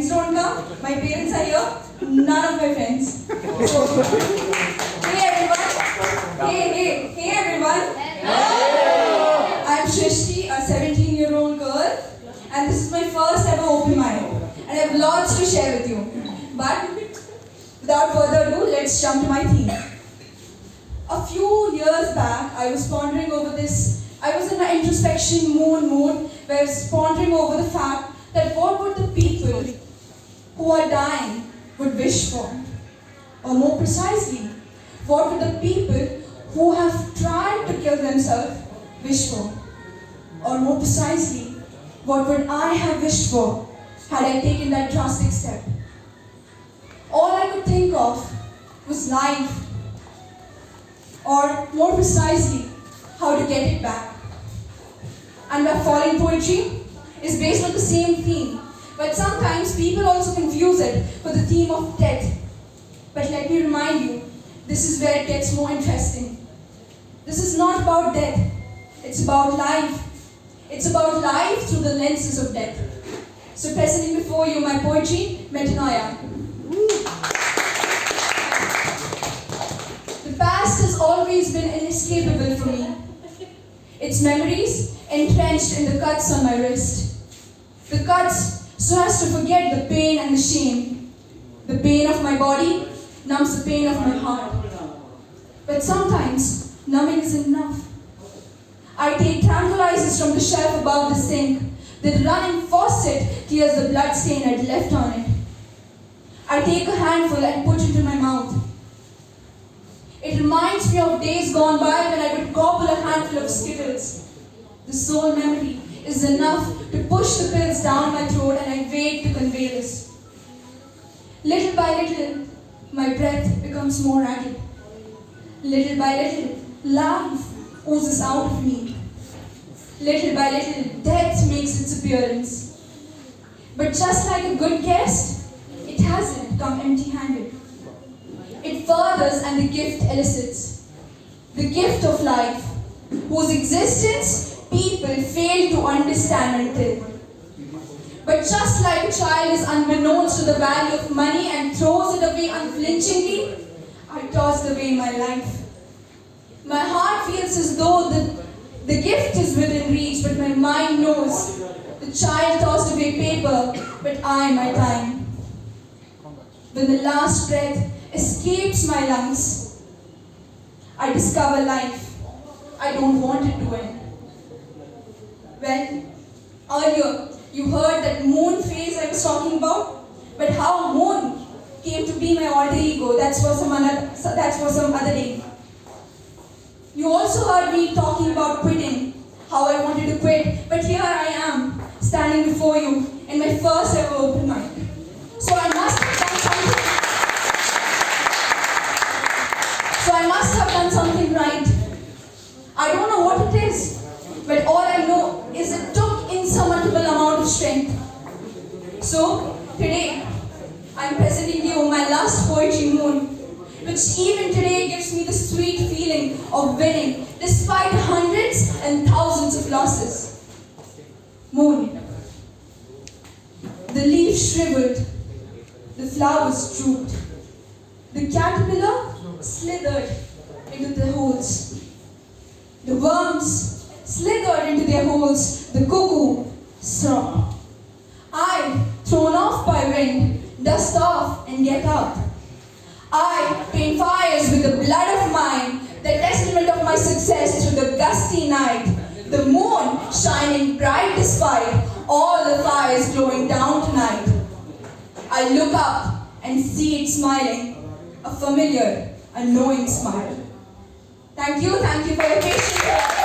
friends don't come, my parents are here, none of my friends. So, hey everyone. Hey everyone. Hello. I'm Srishti, a 17-year-old girl, and this is my first ever open mic. And I have lots to share with you. But without further ado, let's jump to my theme. A few years back, I was pondering over this. I was in an introspection mood where I was pondering over the fact that what would the people who are dying would wish for? Or more precisely, what would the people who have tried to kill themselves wish for? Or more precisely, what would I have wished for had I taken that drastic step? All I could think of was life, or more precisely, how to get it back. And my falling poetry is based on the same theme, but sometimes people also confuse it for the theme of death. But let me remind you, this is where it gets more interesting. This is not about death, it's about life. It's about life through the lenses of death. So presenting before you my poetry, Metanoia. The past has always been inescapable for me. Its memories entrenched in the cuts on my wrist. The cuts so as to forget the pain and the shame. The pain of my body numbs the pain of my heart. But sometimes numbing isn't enough. I take tranquilizers from the shelf above the sink. The running faucet clears the blood stain I'd left on it. I take a handful and put it in my mouth. It reminds me of days gone by when I would gobble a handful of Skittles. The sole memory is enough to push the pills down my throat, and I wait to convey this. Little by little, my breath becomes more ragged. Little by little, life oozes out of me. Little by little, death makes its appearance. But just like a good guest, it hasn't come empty-handed. It furthers and the gift elicits. The gift of life, whose existence people fail to understand until. But just like a child is unbeknownst to the value of money and throws it away unflinchingly, I tossed away my life. My heart feels as though the gift is within reach, but my mind knows the child tossed away paper, but I my time. When the last breath escapes my lungs, I discover life. I don't want it to end. Well, earlier you heard that moon phase I was talking about, but how moon came to be my alter ego, that's for some other day. You also heard me talking about quitting, how I wanted to quit, but here I am, standing before you in my first ever open mic. So I must have done something right. I don't know what it is, but all I know is it took insurmountable amount of strength. So today, I'm presenting you my last poetry, Moon, which even today gives me the sweet feeling of winning despite hundreds and thousands of losses. Moon. The leaves shriveled, the flowers drooped, the caterpillar slithered into the holes, the worms slithered into their holes, the cuckoo sobbed. I, thrown off by wind, dust off and get up. I paint fires with the blood of mine, the testament of my success through the gusty night. The moon shining bright despite all the fires glowing down tonight. I look up and see it smiling, a familiar, a knowing smile. Thank you for your patience.